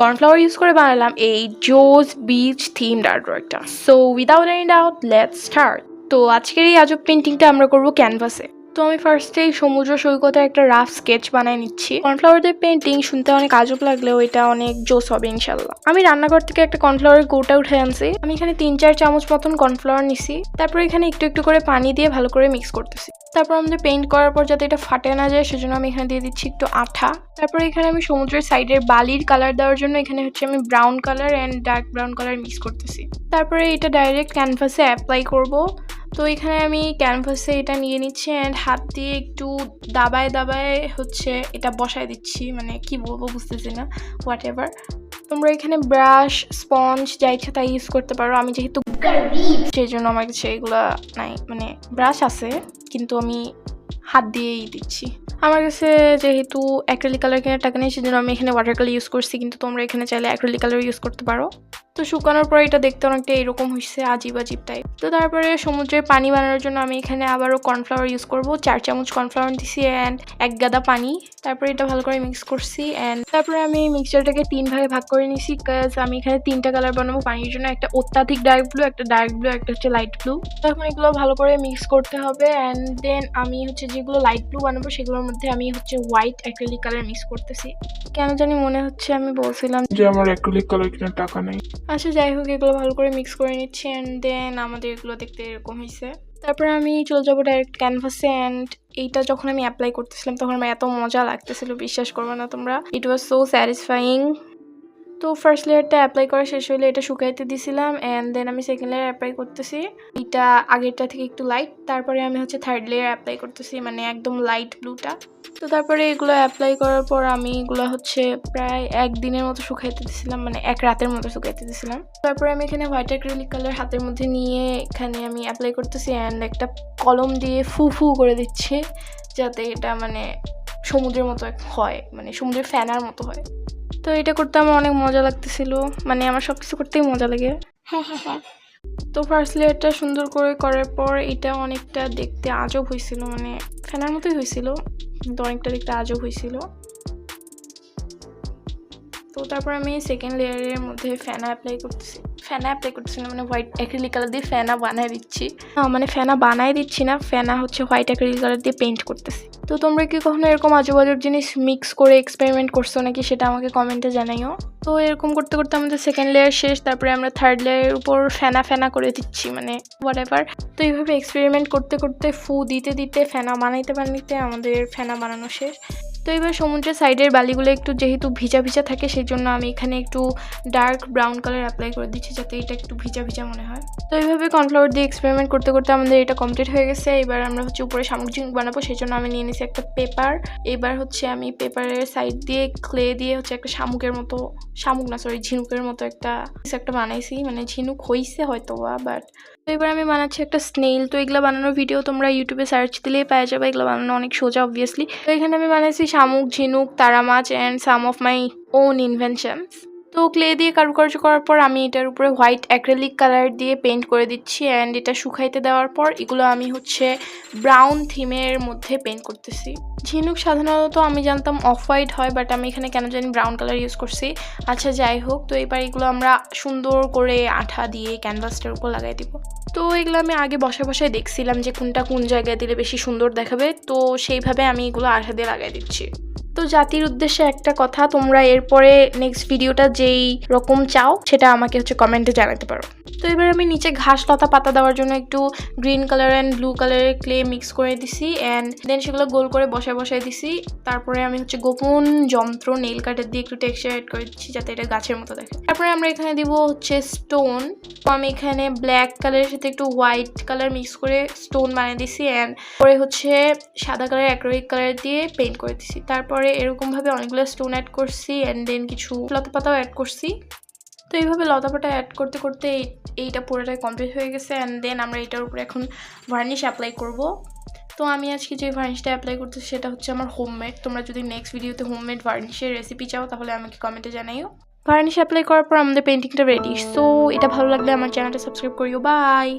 Cornflour use করে বানালাম এই জোস বিচ থিমড আর্টওয়ার্কটা। So without any doubt let's start. তো আজকের এই আজব পেন্টিংটা আমরা করবো ক্যানভাসে। তো আমি ফার্স্টেই সমুদ্র সৈকতে একটা রাফ স্কেচ বানায় নিচ্ছি। কর্নফ্লাওয়ার দিয়ে পেন্টিং শুনতে অনেক আজব লাগলেও এটা অনেক জোস হবে ইনশাল্লাহ। আমি রান্নাঘর থেকে একটা কর্নফ্লাওয়ারের কৌটা উঠে আনছি। আমি এখানে 3-4 চামচ মতন কর্নফ্লাওয়ার নিছি। তারপর এখানে একটু একটু করে পানি দিয়ে ভালো করে মিক্স করতেছি। তারপর আমাদের পেইন্ট করার পর যাতে এটা ফাটে না যায় সেজন্য আমি এখানে দিয়ে দিচ্ছি একটু আঠা। তারপরে এখানে আমি সমুদ্রের সাইডের বালির কালার দেওয়ার জন্য এখানে হচ্ছে আমি brown colour and dark brown colour mix করতেছি। তারপরে এটা ডাইরেক্ট ক্যানভাসে অ্যাপ্লাই করব। তো এখানে আমি ক্যানভাসে এটা নিয়ে নিচ্ছি অ্যান্ড হাত দিয়ে একটু দাবায় দাবায় হচ্ছে এটা বসায় দিচ্ছি, মানে কি বলবো বুঝতেছি না, হোয়াট এভার। তোমরা এখানে ব্রাশ, স্পঞ্জ যা ইচ্ছা তাই ইউজ করতে পারো। আমি যেহেতু সেই জন্য আমার কাছে এগুলো নাই, মানে ব্রাশ আছে কিন্তু আমি হাত দিয়েই দিচ্ছি। আমার কাছে যেহেতু অ্যাক্রিলিক কালার কেনার টাকা নেই সেজন্য আমি এখানে ওয়াটার কালার ইউজ করছি, কিন্তু তোমরা এখানে চাইলে অ্যাক্রিলিক কালার ইউজ করতে পারো। তো শুকানোর পর এটা দেখতে অনেকটা এরকম হয়েছে, আজিব আজিব টাইপ। তো তারপরে সমুদ্রের পানি বানানোর জন্য আমি এখানে আবারও কর্নফ্লাওয়ার ইউজ করব। 4 চামচ কর্নফ্লাওয়ার দিছি অ্যান্ড 1 গাদা পানি। তারপরে এটা ভালো করে মিক্স করছি অ্যান্ড তারপরে আমি মিক্সচারটাকে 3 ভাগে ভাগ করে নিছি, কাজ আমি এখানে 3টা কালার বানাবো পানির জন্য। একটা অত্যাধিক ডার্ক ব্লু, একটা ডার্ক ব্লু, একটা হচ্ছে লাইট ব্লু। তখন এগুলো ভালো করে মিক্স করতে হবে অ্যান্ড দেন আমি হচ্ছে যেগুলো লাইট ব্লু বানাবো সেগুলোর মধ্যে আমি হচ্ছে হোয়াইট অ্যাক্রিলিক কালার মিক্স করতেছি। কেন জানি মনে হচ্ছে আমি বলছিলাম যে আমার অ্যাক্রিলিক কালার কেনার টাকা নেই। আচ্ছা যাই হোক, এগুলো ভালো করে মিক্স করে নিচ্ছি অ্যান্ড দেন আমাদের এগুলো দেখতে এরকম হয়েছে। তারপরে আমি চলে যাবো ডাইরেক্ট ক্যানভাসে অ্যান্ড এইটা যখন আমি অ্যাপ্লাই করতেছিলাম তখন আমার এত মজা লাগতেছিল, বিশ্বাস করবো না তোমরা, ইট ওয়াজ সো স্যাটিসফাইং। তো ফার্স্ট লেয়ারটা অ্যাপ্লাই করা শেষ হলে এটা শুকাইতে দিছিলাম অ্যান্ড দেন আমি সেকেন্ড লেয়ার অ্যাপ্লাই করতেছি। এটা আগেরটা থেকে একটু লাইট। তারপরে আমি হচ্ছে থার্ড লেয়ার অ্যাপ্লাই করতেছি, মানে একদম লাইট ব্লুটা। তো তারপরে এগুলো অ্যাপ্লাই করার পর আমি এগুলো হচ্ছে প্রায় 1 দিনের মতো শুকাইতে দিছিলাম, মানে 1 রাতের মতো শুকাইতে দিছিলাম। তারপরে আমি এখানে হোয়াইট অ্যাক্রিলিক কালার হাতের মধ্যে নিয়ে এখানে আমি অ্যাপ্লাই করতেছি অ্যান্ড একটা কলম দিয়ে ফু ফু করে দিচ্ছি যাতে এটা মানে সমুদ্রের মতো হয়, মানে সমুদ্রের ফ্যানার মতো হয়। তো এটা করতে আমার অনেক মজা লাগতেছিল, মানে আমার সব কিছু করতেই মজা লাগে। তো ফার্স্ট লেয়ারটা সুন্দর করে করার পর এটা অনেকটা দেখতে আজব হয়েছিল, মানে ফ্যানার মতোই হয়েছিল কিন্তু অনেকটা দেখতে আজব হয়েছিল। তো তারপর আমি সেকেন্ড লেয়ারের মধ্যে ফ্যানা অ্যাপ্লাই করতেছি না, মানে হোয়াইট অ্যাক্রিলিক কালার দিয়ে ফ্যানা বানায় দিচ্ছি। মানে ফ্যানা বানায় দিচ্ছি না, ফ্যানা হচ্ছে হোয়াইট অ্যাক্রিলিক কালার দিয়ে পেইন্ট করতেছি। তো তোমরা কি কখনো এরকম আজব আজব জিনিস মিক্স করে এক্সপেরিমেন্ট করছো নাকি সেটা আমাকে কমেন্টে জানাইও। তো এরকম করতে করতে আমাদের সেকেন্ড লেয়ার শেষ। তারপরে আমরা থার্ড লেয়ারের উপর ফ্যানা করে দিচ্ছি, মানে হোয়াট এভার। তো এইভাবে এক্সপেরিমেন্ট করতে করতে ফু দিতে দিতে ফ্যানা বানাইতে আমাদের ফ্যানা বানানো শেষ। তো এবার সমুদ্রের সাইডের বালিগুলো একটু যেহেতু ভিজা ভিজা থাকে সেই জন্য আমি এখানে একটু ডার্ক ব্রাউন কালার অ্যাপ্লাই করে দিচ্ছি যাতে এটা একটু ভিজা ভিজা মনে হয়। তো এইভাবে কর্নফ্লাওয়ার দিয়ে এক্সপেরিমেন্ট করতে করতে আমাদের এটা কমপ্লিট হয়ে গেছে। এবার আমরা হচ্ছে উপরে শামুক ঝিনুক বানাবো, সেই জন্য আমি নিয়ে নিয়েছি একটা পেপার। এবার হচ্ছে আমি পেপারের সাইড দিয়ে ক্লে দিয়ে হচ্ছে একটা ঝিনুকের মতো একটা বানাইছি, মানে ঝিনুক হইছে হয়তো বাট। তো এবার আমি বানাচ্ছি একটা স্নেইল। তো এগুলো বানানোর ভিডিও তোমরা ইউটিউবে সার্চ দিলেই পাওয়া যাবে, এগুলো বানানো অনেক সোজা অবভিয়াসলি। তো এখানে আমি বানাইছি শামুক, ঝিনুক, তারা মাছ and some of my own inventions. তো ক্লে দিয়ে কারুকার্য করার পর আমি এটার উপরে হোয়াইট অ্যাক্রিলিক কালার দিয়ে পেইন্ট করে দিচ্ছি অ্যান্ড এটা শুকাইতে দেওয়ার পর এগুলো আমি হচ্ছে ব্রাউন থিমের মধ্যে পেইন্ট করতেছি। ঝিনুক সাধারণত আমি জানতাম অফ হোয়াইট হয়, বাট আমি এখানে কেন জানি ব্রাউন কালার ইউজ করছি। আচ্ছা যাই হোক, তো এবার এগুলো আমরা সুন্দর করে আঠা দিয়ে ক্যানভাসটার উপর লাগাই দিব। তো এগুলো আমি আগে বসায় দেখছিলাম যে কোনটা কোন জায়গায় দিলে বেশি সুন্দর দেখাবে, তো সেইভাবে আমি এগুলো আঠা দিয়ে লাগাই দিচ্ছি। তো জাতির উদ্দেশ্যে একটা কথা, তোমরা এরপরে নেক্সট ভিডিওটা যেই রকম চাও সেটা আমাকে হচ্ছে কমেন্টে জানাতে পারো। তো এবার আমি নিচে ঘাস লতা পাতা দেওয়ার জন্য একটু গ্রিন কালার অ্যান্ড ব্লু কালারের ক্লে মিক্স করে দিছি অ্যান্ড দেন সেগুলো গোল করে বসায় দিছি। তারপরে আমি হচ্ছে গোপন যন্ত্র নেইল কাটার দিয়ে একটু টেক্সচার অ্যাড করে দিচ্ছি যাতে এটা গাছের মতো দেখে। তারপরে আমরা এখানে দিব হচ্ছে স্টোন। তো আমি এখানে ব্ল্যাক কালারের সাথে একটু হোয়াইট কালার মিক্স করে স্টোন বানিয়ে দিছি অ্যান্ড পরে হচ্ছে সাদা কালার অ্যাক্রিলিক কালার দিয়ে পেইন্ট করে দিছি। তারপরে এরকমভাবে অনেকগুলো স্টোন অ্যাড করছি অ্যান্ড দেন কিছু লতা পাতাও অ্যাড করছি। তো এইভাবে লতা পাতা অ্যাড করতে করতে এইটা পুরোটাই কমপ্লিট হয়ে গেছে অ্যান্ড দেন আমরা এটার উপরে এখন ভার্নিশ অ্যাপ্লাই করব। তো আমি আজকে যে ভার্নিশটা অ্যাপ্লাই করতেছি সেটা হচ্ছে আমার হোমমেড। তোমরা যদি নেক্সট ভিডিওতে হোমমেড ভার্নিশের রেসিপি চাও তাহলে আমাকে কমেন্টে জানাইও। ভার্নিশ অ্যাপ্লাই করার পর আমাদের পেন্টিংটা রেডি। সো এটা ভালো লাগলে আমার চ্যানেলটা সাবস্ক্রাইব করিও। বাই।